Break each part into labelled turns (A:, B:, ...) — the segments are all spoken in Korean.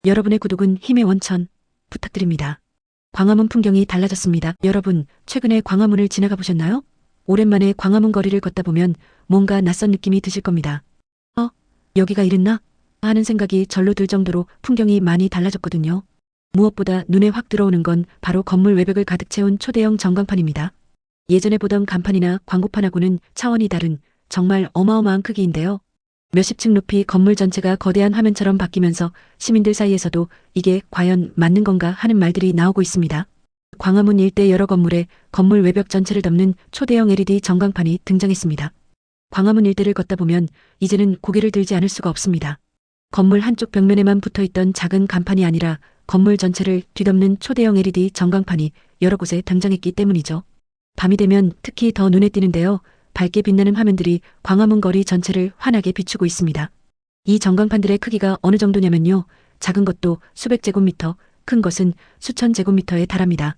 A: 여러분의 구독은 힘의 원천 부탁드립니다. 광화문 풍경이 달라졌습니다. 여러분, 최근에 광화문을 지나가 보셨나요? 오랜만에 광화문 거리를 걷다 보면 뭔가 낯선 느낌이 드실 겁니다. 여기가 이랬나? 하는 생각이 절로 들 정도로 풍경이 많이 달라졌거든요. 무엇보다 눈에 확 들어오는 건 바로 건물 외벽을 가득 채운 초대형 전광판입니다. 예전에 보던 간판이나 광고판하고는 차원이 다른 정말 어마어마한 크기인데요. 몇십 층 높이 건물 전체가 거대한 화면처럼 바뀌면서 시민들 사이에서도 이게 과연 맞는 건가 하는 말들이 나오고 있습니다. 광화문 일대 여러 건물에 건물 외벽 전체를 덮는 초대형 LED 전광판이 등장했습니다. 광화문 일대를 걷다 보면 이제는 고개를 들지 않을 수가 없습니다. 건물 한쪽 벽면에만 붙어있던 작은 간판이 아니라 건물 전체를 뒤덮는 초대형 LED 전광판이 여러 곳에 등장했기 때문이죠. 밤이 되면 특히 더 눈에 띄는데요. 밝게 빛나는 화면들이 광화문 거리 전체를 환하게 비추고 있습니다. 이 전광판들의 크기가 어느 정도냐면요. 작은 것도 수백 제곱미터, 큰 것은 수천 제곱미터에 달합니다.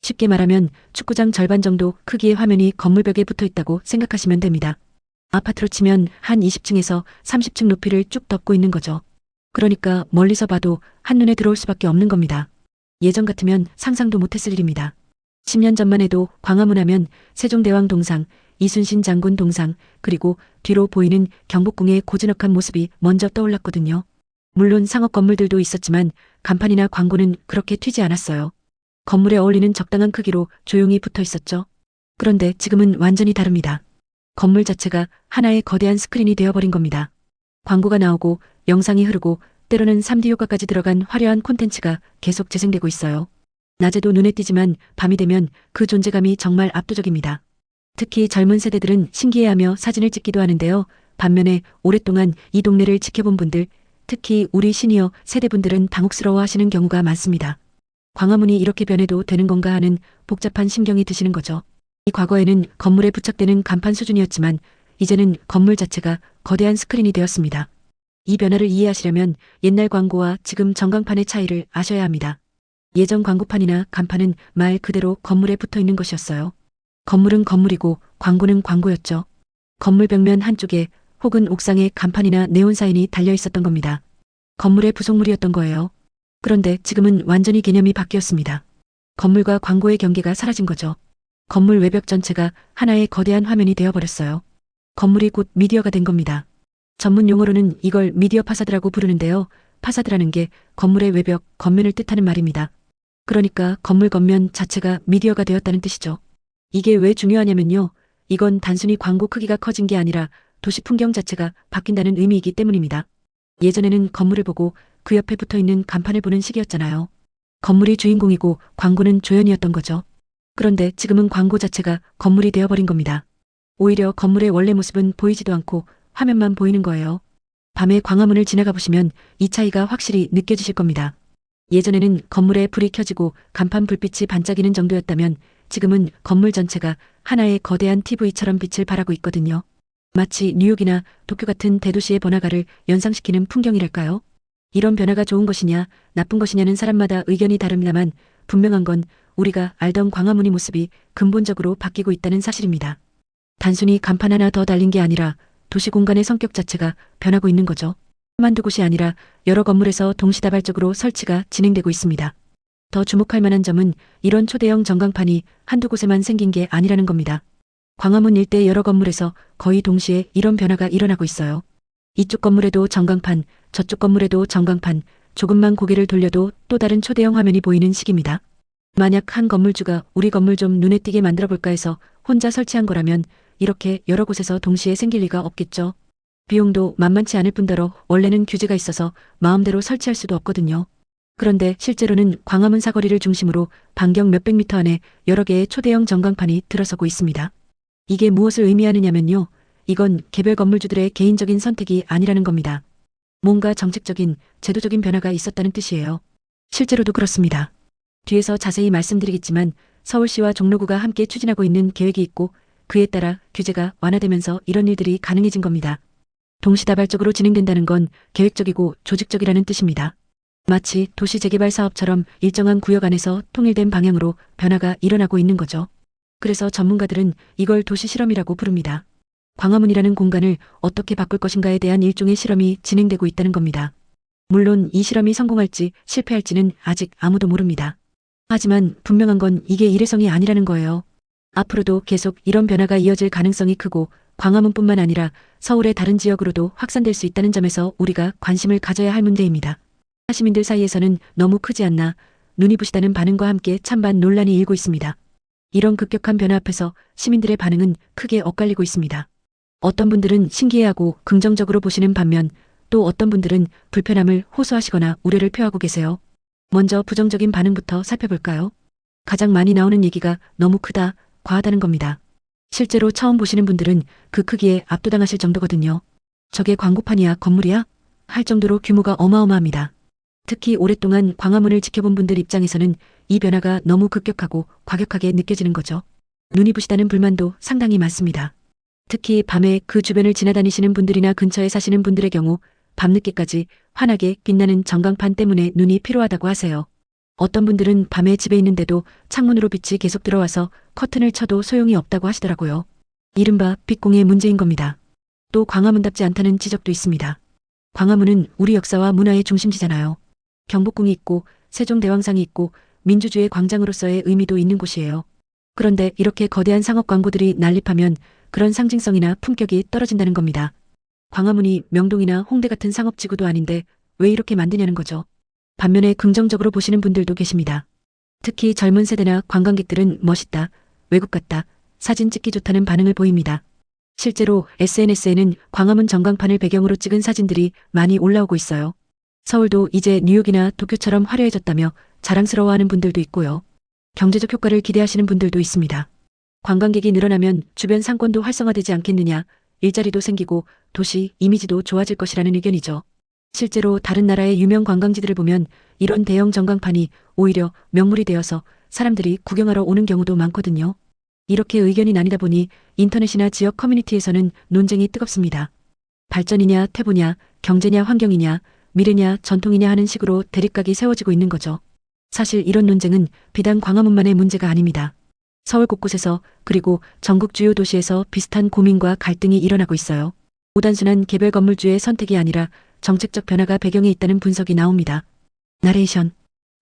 A: 쉽게 말하면 축구장 절반 정도 크기의 화면이 건물벽에 붙어 있다고 생각하시면 됩니다. 아파트로 치면 한 20층에서 30층 높이를 쭉 덮고 있는 거죠. 그러니까 멀리서 봐도 한눈에 들어올 수밖에 없는 겁니다. 예전 같으면 상상도 못했을 일입니다. 10년 전만 해도 광화문 하면 세종대왕 동상, 이순신 장군 동상, 그리고 뒤로 보이는 경복궁의 고즈넉한 모습이 먼저 떠올랐거든요. 물론 상업 건물들도 있었지만 간판이나 광고는 그렇게 튀지 않았어요. 건물에 어울리는 적당한 크기로 조용히 붙어 있었죠. 그런데 지금은 완전히 다릅니다. 건물 자체가 하나의 거대한 스크린이 되어버린 겁니다. 광고가 나오고 영상이 흐르고 때로는 3D 효과까지 들어간 화려한 콘텐츠가 계속 재생되고 있어요. 낮에도 눈에 띄지만 밤이 되면 그 존재감이 정말 압도적입니다. 특히 젊은 세대들은 신기해하며 사진을 찍기도 하는데요. 반면에 오랫동안 이 동네를 지켜본 분들, 특히 우리 시니어 세대분들은 당혹스러워 하시는 경우가 많습니다. 광화문이 이렇게 변해도 되는 건가 하는 복잡한 심경이 드시는 거죠. 이 과거에는 건물에 부착되는 간판 수준이었지만 이제는 건물 자체가 거대한 스크린이 되었습니다. 이 변화를 이해하시려면 옛날 광고와 지금 전광판의 차이를 아셔야 합니다. 예전 광고판이나 간판은 말 그대로 건물에 붙어 있는 것이었어요. 건물은 건물이고 광고는 광고였죠. 건물 벽면 한쪽에 혹은 옥상에 간판이나 네온 사인이 달려 있었던 겁니다. 건물의 부속물이었던 거예요. 그런데 지금은 완전히 개념이 바뀌었습니다. 건물과 광고의 경계가 사라진 거죠. 건물 외벽 전체가 하나의 거대한 화면이 되어버렸어요. 건물이 곧 미디어가 된 겁니다. 전문 용어로는 이걸 미디어 파사드라고 부르는데요. 파사드라는 게 건물의 외벽, 겉면을 뜻하는 말입니다. 그러니까 건물 겉면 자체가 미디어가 되었다는 뜻이죠. 이게 왜 중요하냐면요. 이건 단순히 광고 크기가 커진 게 아니라 도시 풍경 자체가 바뀐다는 의미이기 때문입니다. 예전에는 건물을 보고 그 옆에 붙어 있는 간판을 보는 시기였잖아요. 건물이 주인공이고 광고는 조연이었던 거죠. 그런데 지금은 광고 자체가 건물이 되어버린 겁니다. 오히려 건물의 원래 모습은 보이지도 않고 화면만 보이는 거예요. 밤에 광화문을 지나가 보시면 이 차이가 확실히 느껴지실 겁니다. 예전에는 건물에 불이 켜지고 간판 불빛이 반짝이는 정도였다면 지금은 건물 전체가 하나의 거대한 TV처럼 빛을 발하고 있거든요. 마치 뉴욕이나 도쿄 같은 대도시의 번화가를 연상시키는 풍경이랄까요? 이런 변화가 좋은 것이냐 나쁜 것이냐는 사람마다 의견이 다릅니다만 분명한 건 우리가 알던 광화문의 모습이 근본적으로 바뀌고 있다는 사실입니다. 단순히 간판 하나 더 달린 게 아니라 도시 공간의 성격 자체가 변하고 있는 거죠. 한두 곳이 아니라 여러 건물에서 동시다발적으로 설치가 진행되고 있습니다. 더 주목할 만한 점은 이런 초대형 전광판이 한두 곳에만 생긴 게 아니라는 겁니다. 광화문 일대 여러 건물에서 거의 동시에 이런 변화가 일어나고 있어요. 이쪽 건물에도 전광판, 저쪽 건물에도 전광판, 조금만 고개를 돌려도 또 다른 초대형 화면이 보이는 시기입니다. 만약 한 건물주가 우리 건물 좀 눈에 띄게 만들어 볼까 해서 혼자 설치한 거라면 이렇게 여러 곳에서 동시에 생길 리가 없겠죠. 비용도 만만치 않을 뿐더러 원래는 규제가 있어서 마음대로 설치할 수도 없거든요. 그런데 실제로는 광화문 사거리를 중심으로 반경 몇백 미터 안에 여러 개의 초대형 전광판이 들어서고 있습니다. 이게 무엇을 의미하느냐면요. 이건 개별 건물주들의 개인적인 선택이 아니라는 겁니다. 뭔가 정책적인, 제도적인 변화가 있었다는 뜻이에요. 실제로도 그렇습니다. 뒤에서 자세히 말씀드리겠지만 서울시와 종로구가 함께 추진하고 있는 계획이 있고 그에 따라 규제가 완화되면서 이런 일들이 가능해진 겁니다. 동시다발적으로 진행된다는 건 계획적이고 조직적이라는 뜻입니다. 마치 도시 재개발 사업처럼 일정한 구역 안에서 통일된 방향으로 변화가 일어나고 있는 거죠. 그래서 전문가들은 이걸 도시 실험이라고 부릅니다. 광화문이라는 공간을 어떻게 바꿀 것인가에 대한 일종의 실험이 진행되고 있다는 겁니다. 물론 이 실험이 성공할지 실패할지는 아직 아무도 모릅니다. 하지만 분명한 건 이게 일회성이 아니라는 거예요. 앞으로도 계속 이런 변화가 이어질 가능성이 크고 광화문뿐만 아니라 서울의 다른 지역으로도 확산될 수 있다는 점에서 우리가 관심을 가져야 할 문제입니다. 시민들 사이에서는 너무 크지 않나 눈이 부시다는 반응과 함께 찬반 논란이 일고 있습니다. 이런 급격한 변화 앞에서 시민들의 반응은 크게 엇갈리고 있습니다. 어떤 분들은 신기해하고 긍정적으로 보시는 반면 또 어떤 분들은 불편함을 호소하시거나 우려를 표하고 계세요. 먼저 부정적인 반응부터 살펴볼까요? 가장 많이 나오는 얘기가 너무 크다, 과하다는 겁니다. 실제로 처음 보시는 분들은 그 크기에 압도당하실 정도거든요. 저게 광고판이야, 건물이야? 할 정도로 규모가 어마어마합니다. 특히 오랫동안 광화문을 지켜본 분들 입장에서는 이 변화가 너무 급격하고 과격하게 느껴지는 거죠. 눈이 부시다는 불만도 상당히 많습니다. 특히 밤에 그 주변을 지나다니시는 분들이나 근처에 사시는 분들의 경우 밤늦게까지 환하게 빛나는 전광판 때문에 눈이 피로하다고 하세요. 어떤 분들은 밤에 집에 있는데도 창문으로 빛이 계속 들어와서 커튼을 쳐도 소용이 없다고 하시더라고요. 이른바 빛공의 문제인 겁니다. 또 광화문답지 않다는 지적도 있습니다. 광화문은 우리 역사와 문화의 중심지잖아요. 경복궁이 있고 세종대왕상이 있고 민주주의 광장으로서의 의미도 있는 곳이에요. 그런데 이렇게 거대한 상업 광고들이 난립하면 그런 상징성이나 품격이 떨어진다는 겁니다. 광화문이 명동이나 홍대 같은 상업지구도 아닌데 왜 이렇게 만드냐는 거죠. 반면에 긍정적으로 보시는 분들도 계십니다. 특히 젊은 세대나 관광객들은 멋있다, 외국 같다, 사진 찍기 좋다는 반응을 보입니다. 실제로 SNS에는 광화문 전광판을 배경으로 찍은 사진들이 많이 올라오고 있어요. 서울도 이제 뉴욕이나 도쿄처럼 화려해졌다며 자랑스러워하는 분들도 있고요. 경제적 효과를 기대하시는 분들도 있습니다. 관광객이 늘어나면 주변 상권도 활성화되지 않겠느냐, 일자리도 생기고 도시 이미지도 좋아질 것이라는 의견이죠. 실제로 다른 나라의 유명 관광지들을 보면 이런 대형 전광판이 오히려 명물이 되어서 사람들이 구경하러 오는 경우도 많거든요. 이렇게 의견이 나뉘다 보니 인터넷이나 지역 커뮤니티에서는 논쟁이 뜨겁습니다. 발전이냐 퇴보냐, 경제냐 환경이냐, 미래냐 전통이냐 하는 식으로 대립각이 세워지고 있는 거죠. 사실 이런 논쟁은 비단 광화문만의 문제가 아닙니다. 서울 곳곳에서 그리고 전국 주요 도시에서 비슷한 고민과 갈등이 일어나고 있어요. 오단순한 개별 건물주의 선택이 아니라 정책적 변화가 배경에 있다는 분석이 나옵니다. 나레이션.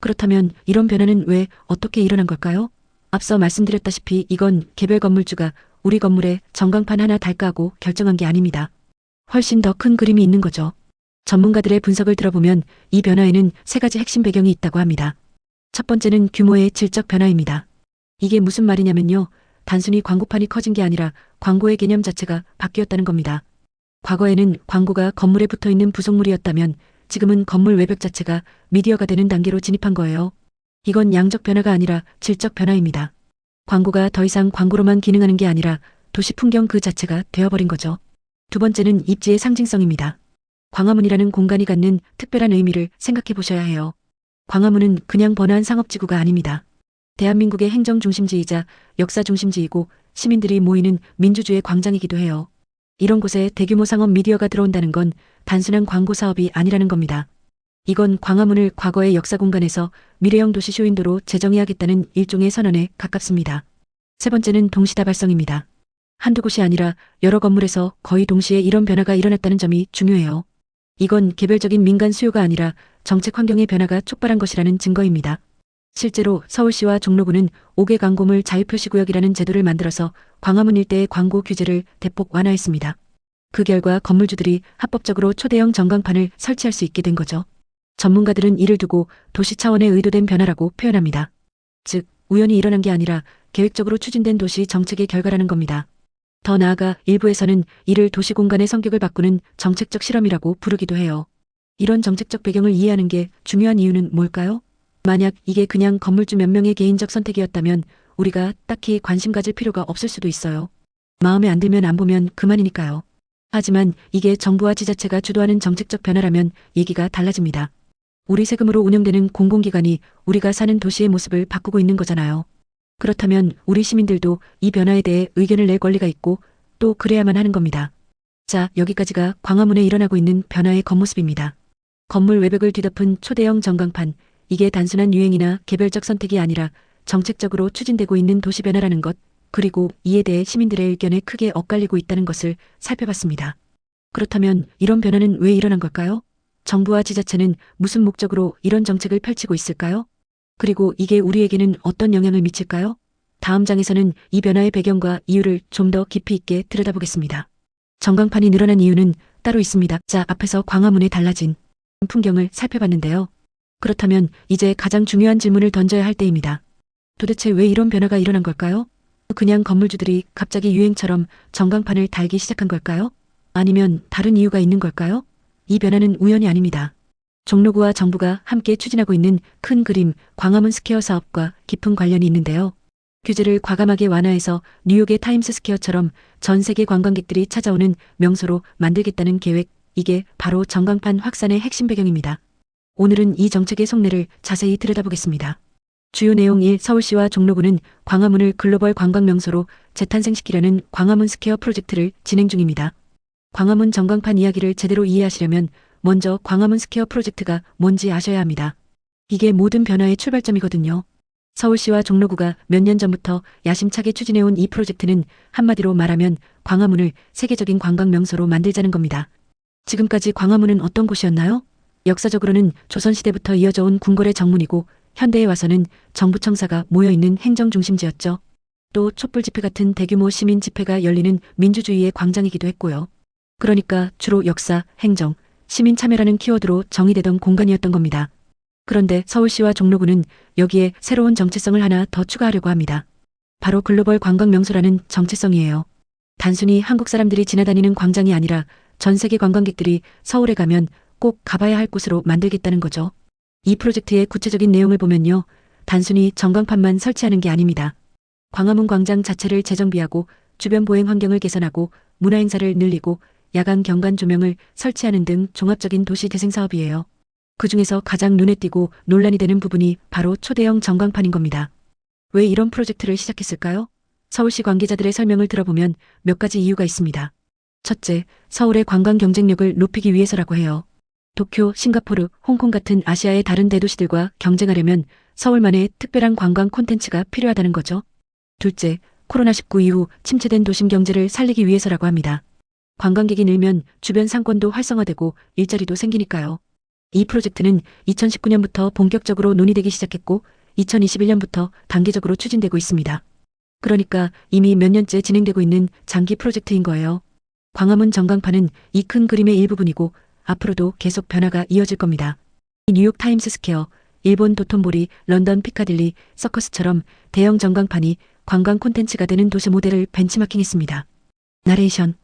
A: 그렇다면 이런 변화는 왜 어떻게 일어난 걸까요? 앞서 말씀드렸다시피 이건 개별 건물주가 우리 건물에 전광판 하나 달까 하고 결정한 게 아닙니다. 훨씬 더 큰 그림이 있는 거죠. 전문가들의 분석을 들어보면 이 변화에는 세 가지 핵심 배경이 있다고 합니다. 첫 번째는 규모의 질적 변화입니다. 이게 무슨 말이냐면요. 단순히 광고판이 커진 게 아니라 광고의 개념 자체가 바뀌었다는 겁니다. 과거에는 광고가 건물에 붙어있는 부속물이었다면 지금은 건물 외벽 자체가 미디어가 되는 단계로 진입한 거예요. 이건 양적 변화가 아니라 질적 변화입니다. 광고가 더 이상 광고로만 기능하는 게 아니라 도시 풍경 그 자체가 되어버린 거죠. 두 번째는 입지의 상징성입니다. 광화문이라는 공간이 갖는 특별한 의미를 생각해 보셔야 해요. 광화문은 그냥 번화한 상업지구가 아닙니다. 대한민국의 행정 중심지이자 역사 중심지이고 시민들이 모이는 민주주의 광장이기도 해요. 이런 곳에 대규모 상업 미디어가 들어온다는 건 단순한 광고 사업이 아니라는 겁니다. 이건 광화문을 과거의 역사 공간에서 미래형 도시 쇼윈도로 재정의하겠다는 일종의 선언에 가깝습니다. 세 번째는 동시다발성입니다. 한두 곳이 아니라 여러 건물에서 거의 동시에 이런 변화가 일어났다는 점이 중요해요. 이건 개별적인 민간 수요가 아니라 정책 환경의 변화가 촉발한 것이라는 증거입니다. 실제로 서울시와 종로구는 5개 광고물 자유표시구역이라는 제도를 만들어서 광화문 일대의 광고 규제를 대폭 완화했습니다. 그 결과 건물주들이 합법적으로 초대형 전광판을 설치할 수 있게 된 거죠. 전문가들은 이를 두고 도시 차원의 의도된 변화라고 표현합니다. 즉, 우연히 일어난 게 아니라 계획적으로 추진된 도시 정책의 결과라는 겁니다. 더 나아가 일부에서는 이를 도시 공간의 성격을 바꾸는 정책적 실험이라고 부르기도 해요. 이런 정책적 배경을 이해하는 게 중요한 이유는 뭘까요? 만약 이게 그냥 건물주 몇 명의 개인적 선택이었다면 우리가 딱히 관심 가질 필요가 없을 수도 있어요. 마음에 안 들면 안 보면 그만이니까요. 하지만 이게 정부와 지자체가 주도하는 정책적 변화라면 얘기가 달라집니다. 우리 세금으로 운영되는 공공기관이 우리가 사는 도시의 모습을 바꾸고 있는 거잖아요. 그렇다면 우리 시민들도 이 변화에 대해 의견을 낼 권리가 있고 또 그래야만 하는 겁니다. 자, 여기까지가 광화문에 일어나고 있는 변화의 겉모습입니다. 건물 외벽을 뒤덮은 초대형 전광판, 이게 단순한 유행이나 개별적 선택이 아니라 정책적으로 추진되고 있는 도시 변화라는 것, 그리고 이에 대해 시민들의 의견에 크게 엇갈리고 있다는 것을 살펴봤습니다. 그렇다면 이런 변화는 왜 일어난 걸까요? 정부와 지자체는 무슨 목적으로 이런 정책을 펼치고 있을까요? 그리고 이게 우리에게는 어떤 영향을 미칠까요? 다음 장에서는 이 변화의 배경과 이유를 좀 더 깊이 있게 들여다보겠습니다. 전광판이 늘어난 이유는 따로 있습니다. 자, 앞에서 광화문에 달라진 풍경을 살펴봤는데요. 그렇다면 이제 가장 중요한 질문을 던져야 할 때입니다. 도대체 왜 이런 변화가 일어난 걸까요? 그냥 건물주들이 갑자기 유행처럼 전광판을 달기 시작한 걸까요? 아니면 다른 이유가 있는 걸까요? 이 변화는 우연이 아닙니다. 종로구와 정부가 함께 추진하고 있는 큰 그림 광화문 스퀘어 사업과 깊은 관련이 있는데요. 규제를 과감하게 완화해서 뉴욕의 타임스 스퀘어처럼 전 세계 관광객들이 찾아오는 명소로 만들겠다는 계획, 이게 바로 전광판 확산의 핵심 배경입니다. 오늘은 이 정책의 속내를 자세히 들여다보겠습니다. 주요 내용 1. 서울시와 종로구는 광화문을 글로벌 관광 명소로 재탄생시키려는 광화문 스퀘어 프로젝트를 진행 중입니다. 광화문 전광판 이야기를 제대로 이해하시려면 먼저 광화문 스퀘어 프로젝트가 뭔지 아셔야 합니다. 이게 모든 변화의 출발점이거든요. 서울시와 종로구가 몇 년 전부터 야심차게 추진해온 이 프로젝트는 한마디로 말하면 광화문을 세계적인 관광 명소로 만들자는 겁니다. 지금까지 광화문은 어떤 곳이었나요? 역사적으로는 조선시대부터 이어져 온 궁궐의 정문이고 현대에 와서는 정부 청사가 모여있는 행정중심지였죠. 또 촛불 집회 같은 대규모 시민 집회가 열리는 민주주의의 광장이기도 했고요. 그러니까 주로 역사, 행정, 시민 참여라는 키워드로 정의되던 공간이었던 겁니다. 그런데 서울시와 종로구는 여기에 새로운 정체성을 하나 더 추가하려고 합니다. 바로 글로벌 관광 명소라는 정체성이에요. 단순히 한국 사람들이 지나다니는 광장이 아니라 전 세계 관광객들이 서울에 가면 꼭 가봐야 할 곳으로 만들겠다는 거죠. 이 프로젝트의 구체적인 내용을 보면요. 단순히 전광판만 설치하는 게 아닙니다. 광화문 광장 자체를 재정비하고 주변 보행 환경을 개선하고 문화행사를 늘리고 야간 경관 조명을 설치하는 등 종합적인 도시 재생 사업이에요. 그중에서 가장 눈에 띄고 논란이 되는 부분이 바로 초대형 전광판인 겁니다. 왜 이런 프로젝트를 시작했을까요? 서울시 관계자들의 설명을 들어보면 몇 가지 이유가 있습니다. 첫째, 서울의 관광 경쟁력을 높이기 위해서라고 해요. 도쿄, 싱가포르, 홍콩 같은 아시아의 다른 대도시들과 경쟁하려면 서울만의 특별한 관광 콘텐츠가 필요하다는 거죠. 둘째, 코로나19 이후 침체된 도심 경제를 살리기 위해서라고 합니다. 관광객이 늘면 주변 상권도 활성화되고 일자리도 생기니까요. 이 프로젝트는 2019년부터 본격적으로 논의되기 시작했고 2021년부터 단계적으로 추진되고 있습니다. 그러니까 이미 몇 년째 진행되고 있는 장기 프로젝트인 거예요. 광화문 전광판은 이 큰 그림의 일부분이고 앞으로도 계속 변화가 이어질 겁니다. 뉴욕 타임스 스퀘어, 일본 도톤보리, 런던 피카딜리, 서커스처럼 대형 전광판이 관광 콘텐츠가 되는 도시 모델을 벤치마킹했습니다. 나레이션.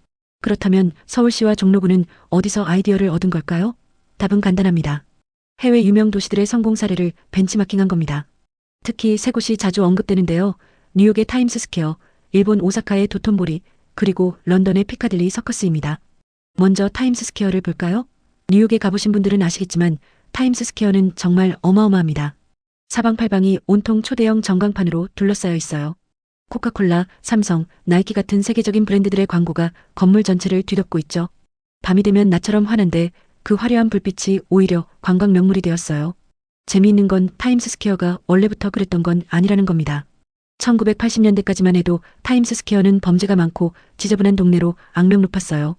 A: 그렇다면 서울시와 종로구는 어디서 아이디어를 얻은 걸까요? 답은 간단합니다. 해외 유명 도시들의 성공 사례를 벤치마킹한 겁니다. 특히 세 곳이 자주 언급되는데요. 뉴욕의 타임스 스퀘어, 일본 오사카의 도톤보리, 그리고 런던의 피카딜리 서커스입니다. 먼저 타임스 스퀘어를 볼까요? 뉴욕에 가보신 분들은 아시겠지만 타임스 스퀘어는 정말 어마어마합니다. 사방팔방이 온통 초대형 전광판으로 둘러싸여 있어요. 코카콜라, 삼성, 나이키 같은 세계적인 브랜드들의 광고가 건물 전체를 뒤덮고 있죠. 밤이 되면 나처럼 환한데 그 화려한 불빛이 오히려 관광 명물이 되었어요. 재미있는 건 타임스 스퀘어가 원래부터 그랬던 건 아니라는 겁니다. 1980년대까지만 해도 타임스 스퀘어는 범죄가 많고 지저분한 동네로 악명 높았어요.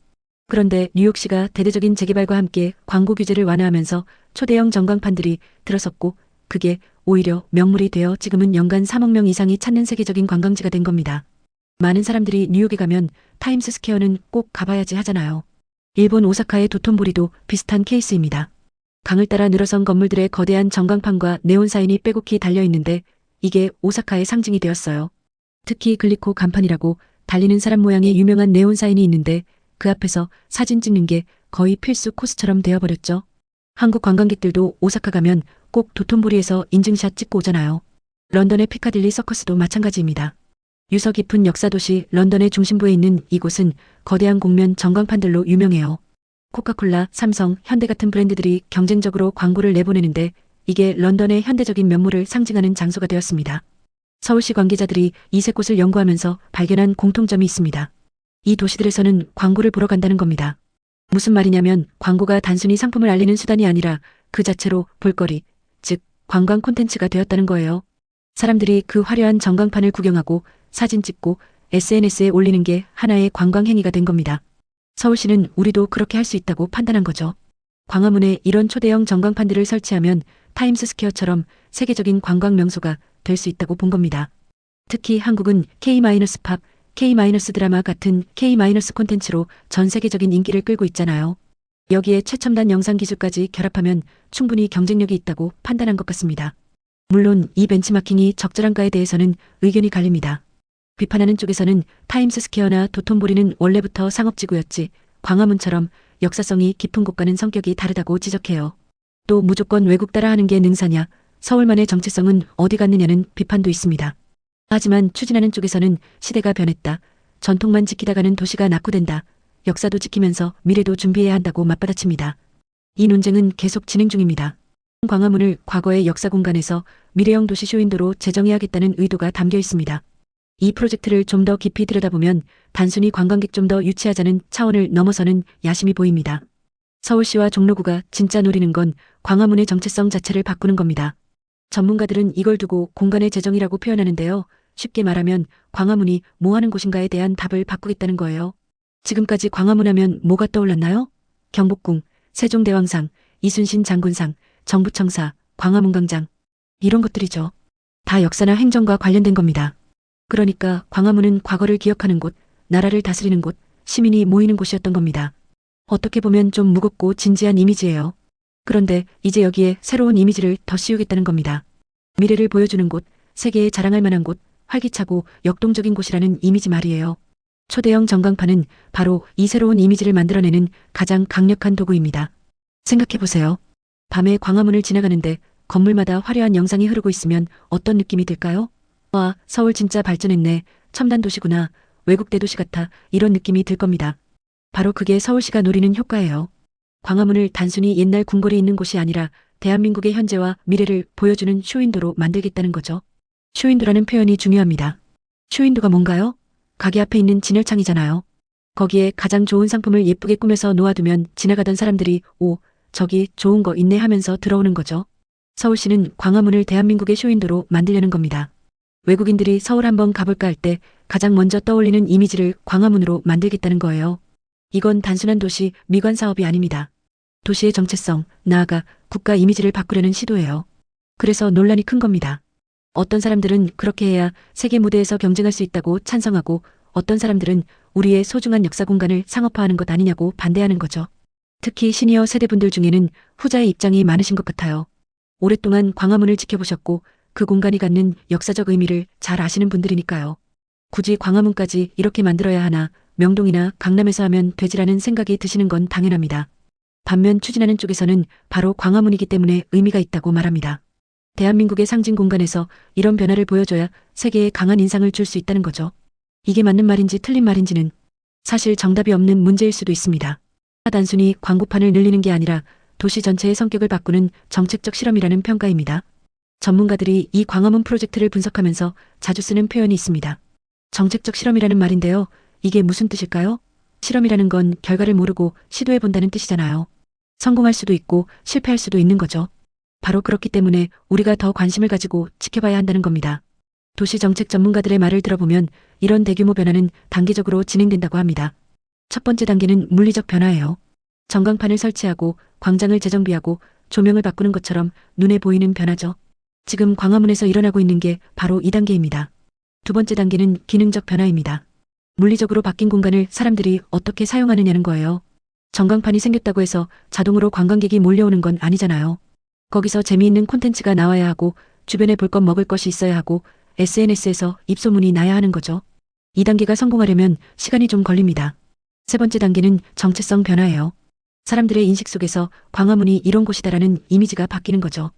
A: 그런데 뉴욕시가 대대적인 재개발과 함께 광고 규제를 완화하면서 초대형 전광판들이 들어섰고 그게 오히려 명물이 되어 지금은 연간 3억 명 이상이 찾는 세계적인 관광지가 된 겁니다. 많은 사람들이 뉴욕에 가면 타임스 스퀘어는 꼭 가봐야지 하잖아요. 일본 오사카의 도톤보리도 비슷한 케이스입니다. 강을 따라 늘어선 건물들의 거대한 전광판과 네온 사인이 빼곡히 달려있는데 이게 오사카의 상징이 되었어요. 특히 글리코 간판이라고 달리는 사람 모양의 유명한 네온 사인이 있는데 그 앞에서 사진 찍는 게 거의 필수 코스처럼 되어버렸죠. 한국 관광객들도 오사카 가면 꼭 도톤보리에서 인증샷 찍고 오잖아요. 런던의 피카딜리 서커스도 마찬가지입니다. 유서 깊은 역사도시 런던의 중심부에 있는 이곳은 거대한 곡면 전광판들로 유명해요. 코카콜라, 삼성, 현대 같은 브랜드들이 경쟁적으로 광고를 내보내는데 이게 런던의 현대적인 면모를 상징하는 장소가 되었습니다. 서울시 관계자들이 이 세 곳을 연구하면서 발견한 공통점이 있습니다. 이 도시들에서는 광고를 보러 간다는 겁니다. 무슨 말이냐면 광고가 단순히 상품을 알리는 수단이 아니라 그 자체로 볼거리, 즉 관광 콘텐츠가 되었다는 거예요. 사람들이 그 화려한 전광판을 구경하고 사진 찍고 SNS에 올리는 게 하나의 관광 행위가 된 겁니다. 서울시는 우리도 그렇게 할 수 있다고 판단한 거죠. 광화문에 이런 초대형 전광판들을 설치하면 타임스스퀘어처럼 세계적인 관광 명소가 될 수 있다고 본 겁니다. 특히 한국은 K-팝, K-드라마 같은 K-콘텐츠로 전 세계적인 인기를 끌고 있잖아요. 여기에 최첨단 영상 기술까지 결합하면 충분히 경쟁력이 있다고 판단한 것 같습니다. 물론 이 벤치마킹이 적절한가에 대해서는 의견이 갈립니다. 비판하는 쪽에서는 타임스스퀘어나 도톤보리는 원래부터 상업지구였지 광화문처럼 역사성이 깊은 곳과는 성격이 다르다고 지적해요. 또 무조건 외국 따라하는 게 능사냐, 서울만의 정체성은 어디 갔느냐는 비판도 있습니다. 하지만 추진하는 쪽에서는 시대가 변했다. 전통만 지키다가는 도시가 낙후된다. 역사도 지키면서 미래도 준비해야 한다고 맞받아칩니다. 이 논쟁은 계속 진행 중입니다. 광화문을 과거의 역사 공간에서 미래형 도시 쇼윈도로 재정해야겠다는 의도가 담겨 있습니다. 이 프로젝트를 좀 더 깊이 들여다보면 단순히 관광객 좀 더 유치하자는 차원을 넘어서는 야심이 보입니다. 서울시와 종로구가 진짜 노리는 건 광화문의 정체성 자체를 바꾸는 겁니다. 전문가들은 이걸 두고 공간의 재정이라고 표현하는데요. 쉽게 말하면 광화문이 뭐 하는 곳인가에 대한 답을 바꾸겠다는 거예요. 지금까지 광화문 하면 뭐가 떠올랐나요? 경복궁, 세종대왕상, 이순신 장군상, 정부청사, 광화문광장. 이런 것들이죠. 다 역사나 행정과 관련된 겁니다. 그러니까 광화문은 과거를 기억하는 곳, 나라를 다스리는 곳, 시민이 모이는 곳이었던 겁니다. 어떻게 보면 좀 무겁고 진지한 이미지예요. 그런데 이제 여기에 새로운 이미지를 더 씌우겠다는 겁니다. 미래를 보여주는 곳, 세계에 자랑할 만한 곳, 활기차고 역동적인 곳이라는 이미지 말이에요. 초대형 전광판은 바로 이 새로운 이미지를 만들어내는 가장 강력한 도구입니다. 생각해보세요. 밤에 광화문을 지나가는데 건물마다 화려한 영상이 흐르고 있으면 어떤 느낌이 들까요? 와, 서울 진짜 발전했네. 첨단 도시구나. 외국 대도시 같아. 이런 느낌이 들 겁니다. 바로 그게 서울시가 노리는 효과예요. 광화문을 단순히 옛날 궁궐이 있는 곳이 아니라 대한민국의 현재와 미래를 보여주는 쇼윈도로 만들겠다는 거죠. 쇼윈도라는 표현이 중요합니다. 쇼윈도가 뭔가요? 가게 앞에 있는 진열창이잖아요. 거기에 가장 좋은 상품을 예쁘게 꾸며서 놓아두면 지나가던 사람들이 오, 저기 좋은 거 있네 하면서 들어오는 거죠. 서울시는 광화문을 대한민국의 쇼윈도로 만들려는 겁니다. 외국인들이 서울 한번 가볼까 할 때 가장 먼저 떠올리는 이미지를 광화문으로 만들겠다는 거예요. 이건 단순한 도시 미관 사업이 아닙니다. 도시의 정체성, 나아가 국가 이미지를 바꾸려는 시도예요. 그래서 논란이 큰 겁니다. 어떤 사람들은 그렇게 해야 세계 무대에서 경쟁할 수 있다고 찬성하고 어떤 사람들은 우리의 소중한 역사 공간을 상업화하는 것 아니냐고 반대하는 거죠. 특히 시니어 세대분들 중에는 후자의 입장이 많으신 것 같아요. 오랫동안 광화문을 지켜보셨고 그 공간이 갖는 역사적 의미를 잘 아시는 분들이니까요. 굳이 광화문까지 이렇게 만들어야 하나, 명동이나 강남에서 하면 되지라는 생각이 드시는 건 당연합니다. 반면 추진하는 쪽에서는 바로 광화문이기 때문에 의미가 있다고 말합니다. 대한민국의 상징 공간에서 이런 변화를 보여줘야 세계에 강한 인상을 줄 수 있다는 거죠. 이게 맞는 말인지 틀린 말인지는 사실 정답이 없는 문제일 수도 있습니다. 단순히 광고판을 늘리는 게 아니라 도시 전체의 성격을 바꾸는 정책적 실험이라는 평가입니다. 전문가들이 이 광화문 프로젝트를 분석하면서 자주 쓰는 표현이 있습니다. 정책적 실험이라는 말인데요. 이게 무슨 뜻일까요? 실험이라는 건 결과를 모르고 시도해본다는 뜻이잖아요. 성공할 수도 있고 실패할 수도 있는 거죠. 바로 그렇기 때문에 우리가 더 관심을 가지고 지켜봐야 한다는 겁니다. 도시정책 전문가들의 말을 들어보면 이런 대규모 변화는 단계적으로 진행된다고 합니다. 첫 번째 단계는 물리적 변화예요. 전광판을 설치하고 광장을 재정비하고 조명을 바꾸는 것처럼 눈에 보이는 변화죠. 지금 광화문에서 일어나고 있는 게 바로 이 단계입니다. 두 번째 단계는 기능적 변화입니다. 물리적으로 바뀐 공간을 사람들이 어떻게 사용하느냐는 거예요. 전광판이 생겼다고 해서 자동으로 관광객이 몰려오는 건 아니잖아요. 거기서 재미있는 콘텐츠가 나와야 하고 주변에 볼 것 먹을 것이 있어야 하고 SNS에서 입소문이 나야 하는 거죠. 이 단계가 성공하려면 시간이 좀 걸립니다. 세 번째 단계는 정체성 변화예요. 사람들의 인식 속에서 광화문이 이런 곳이다라는 이미지가 바뀌는 거죠.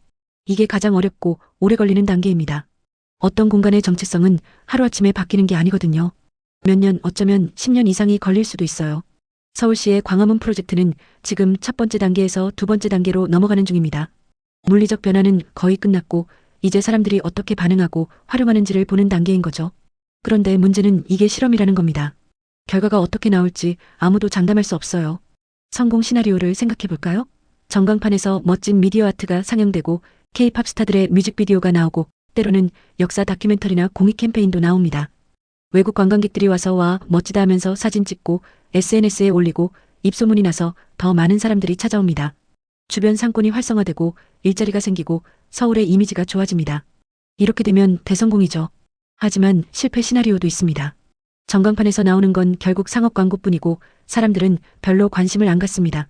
A: 이게 가장 어렵고 오래 걸리는 단계입니다. 어떤 공간의 정체성은 하루아침에 바뀌는 게 아니거든요. 몇 년, 어쩌면 10년 이상이 걸릴 수도 있어요. 서울시의 광화문 프로젝트는 지금 첫 번째 단계에서 두 번째 단계로 넘어가는 중입니다. 물리적 변화는 거의 끝났고 이제 사람들이 어떻게 반응하고 활용하는지를 보는 단계인 거죠. 그런데 문제는 이게 실험이라는 겁니다. 결과가 어떻게 나올지 아무도 장담할 수 없어요. 성공 시나리오를 생각해 볼까요? 전광판에서 멋진 미디어 아트가 상영되고 K-팝 스타들의 뮤직비디오가 나오고 때로는 역사 다큐멘터리나 공익 캠페인도 나옵니다. 외국 관광객들이 와서 와 멋지다 하면서 사진 찍고 SNS에 올리고 입소문이 나서 더 많은 사람들이 찾아옵니다. 주변 상권이 활성화되고 일자리가 생기고 서울의 이미지가 좋아집니다. 이렇게 되면 대성공이죠. 하지만 실패 시나리오도 있습니다. 전광판에서 나오는 건 결국 상업 광고뿐이고 사람들은 별로 관심을 안 갖습니다.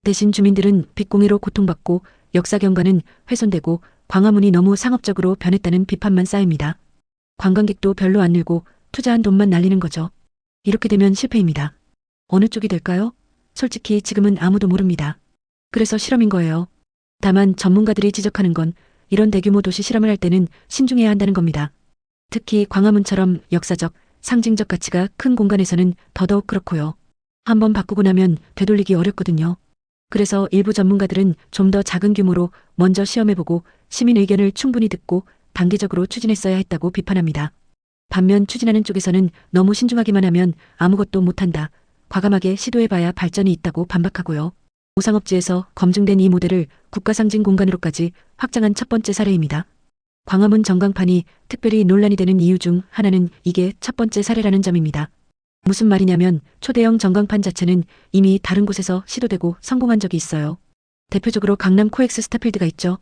A: 대신 주민들은 빚공해로 고통받고 역사 경관은 훼손되고 광화문이 너무 상업적으로 변했다는 비판만 쌓입니다. 관광객도 별로 안 늘고 투자한 돈만 날리는 거죠. 이렇게 되면 실패입니다. 어느 쪽이 될까요? 솔직히 지금은 아무도 모릅니다. 그래서 실험인 거예요. 다만 전문가들이 지적하는 건 이런 대규모 도시 실험을 할 때는 신중해야 한다는 겁니다. 특히 광화문처럼 역사적, 상징적 가치가 큰 공간에서는 더더욱 그렇고요. 한번 바꾸고 나면 되돌리기 어렵거든요. 그래서 일부 전문가들은 좀 더 작은 규모로 먼저 시험해보고 시민 의견을 충분히 듣고 단계적으로 추진했어야 했다고 비판합니다. 반면 추진하는 쪽에서는 너무 신중하기만 하면 아무것도 못한다. 과감하게 시도해봐야 발전이 있다고 반박하고요. 우상업지에서 검증된 이 모델을 국가상징 공간으로까지 확장한 첫 번째 사례입니다. 광화문 전광판이 특별히 논란이 되는 이유 중 하나는 이게 첫 번째 사례라는 점입니다. 무슨 말이냐면 초대형 전광판 자체는 이미 다른 곳에서 시도되고 성공한 적이 있어요. 대표적으로 강남 코엑스 스타필드가 있죠.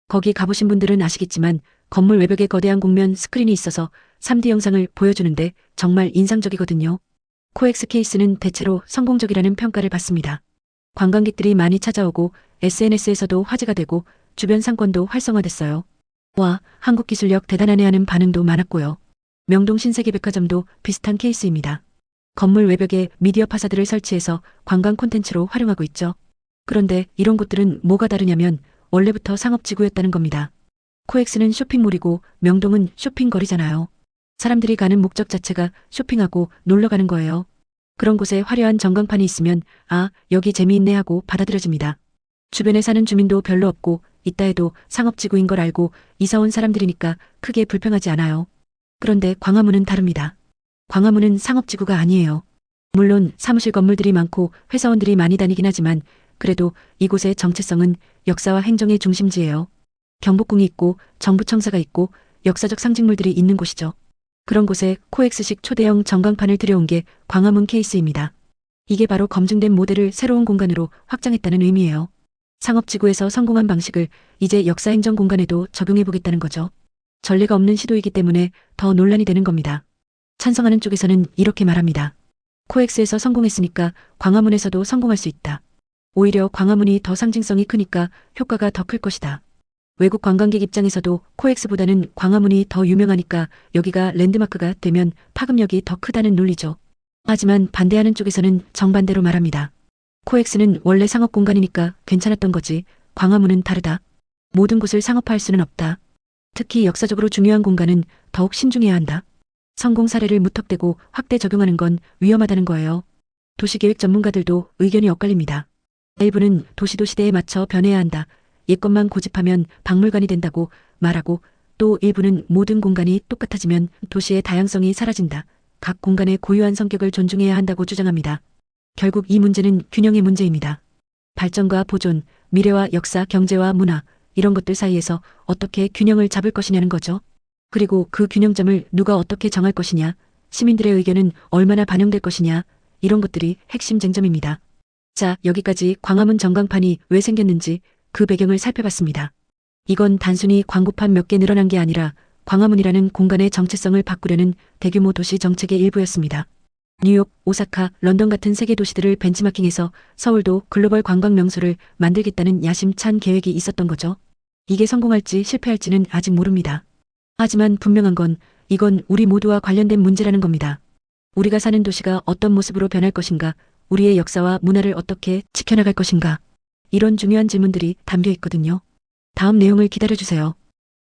A: 거기 가보신 분들은 아시겠지만 건물 외벽에 거대한 곡면 스크린이 있어서 3D 영상을 보여주는데 정말 인상적이거든요. 코엑스 케이스는 대체로 성공적이라는 평가를 받습니다. 관광객들이 많이 찾아오고 SNS에서도 화제가 되고 주변 상권도 활성화됐어요. 와, 한국기술력 대단하네 하는 반응도 많았고요. 명동 신세계백화점도 비슷한 케이스입니다. 건물 외벽에 미디어 파사드를 설치해서 관광 콘텐츠로 활용하고 있죠. 그런데 이런 곳들은 뭐가 다르냐면 원래부터 상업지구였다는 겁니다. 코엑스는 쇼핑몰이고 명동은 쇼핑거리잖아요. 사람들이 가는 목적 자체가 쇼핑하고 놀러 가는 거예요. 그런 곳에 화려한 전광판이 있으면 아, 여기 재미있네 하고 받아들여집니다. 주변에 사는 주민도 별로 없고 있다 해도 상업지구인 걸 알고 이사 온 사람들이니까 크게 불평하지 않아요. 그런데 광화문은 다릅니다. 광화문은 상업지구가 아니에요. 물론 사무실 건물들이 많고 회사원들이 많이 다니긴 하지만 그래도 이곳의 정체성은 역사와 행정의 중심지예요. 경복궁이 있고 정부청사가 있고 역사적 상징물들이 있는 곳이죠. 그런 곳에 코엑스식 초대형 전광판을 들여온 게 광화문 케이스입니다. 이게 바로 검증된 모델을 새로운 공간으로 확장했다는 의미예요. 상업지구에서 성공한 방식을 이제 역사행정 공간에도 적용해보겠다는 거죠. 전례가 없는 시도이기 때문에 더 논란이 되는 겁니다. 찬성하는 쪽에서는 이렇게 말합니다. 코엑스에서 성공했으니까 광화문에서도 성공할 수 있다. 오히려 광화문이 더 상징성이 크니까 효과가 더 클 것이다. 외국 관광객 입장에서도 코엑스보다는 광화문이 더 유명하니까 여기가 랜드마크가 되면 파급력이 더 크다는 논리죠. 하지만 반대하는 쪽에서는 정반대로 말합니다. 코엑스는 원래 상업 공간이니까 괜찮았던 거지 광화문은 다르다. 모든 곳을 상업화할 수는 없다. 특히 역사적으로 중요한 공간은 더욱 신중해야 한다. 성공 사례를 무턱대고 확대 적용하는 건 위험하다는 거예요. 도시계획 전문가들도 의견이 엇갈립니다. 일부는 도시도 시대에 맞춰 변해야 한다. 옛것만 고집하면 박물관이 된다고 말하고 또 일부는 모든 공간이 똑같아지면 도시의 다양성이 사라진다. 각 공간의 고유한 성격을 존중해야 한다고 주장합니다. 결국 이 문제는 균형의 문제입니다. 발전과 보존, 미래와 역사, 경제와 문화 이런 것들 사이에서 어떻게 균형을 잡을 것이냐는 거죠. 그리고 그 균형점을 누가 어떻게 정할 것이냐, 시민들의 의견은 얼마나 반영될 것이냐 이런 것들이 핵심 쟁점입니다. 자, 여기까지 광화문 전광판이 왜 생겼는지 그 배경을 살펴봤습니다. 이건 단순히 광고판 몇 개 늘어난 게 아니라 광화문이라는 공간의 정체성을 바꾸려는 대규모 도시 정책의 일부였습니다. 뉴욕, 오사카, 런던 같은 세계 도시들을 벤치마킹해서 서울도 글로벌 관광 명소를 만들겠다는 야심찬 계획이 있었던 거죠. 이게 성공할지 실패할지는 아직 모릅니다. 하지만 분명한 건 이건 우리 모두와 관련된 문제라는 겁니다. 우리가 사는 도시가 어떤 모습으로 변할 것인가, 우리의 역사와 문화를 어떻게 지켜나갈 것인가, 이런 중요한 질문들이 담겨 있거든요. 다음 내용을 기다려주세요.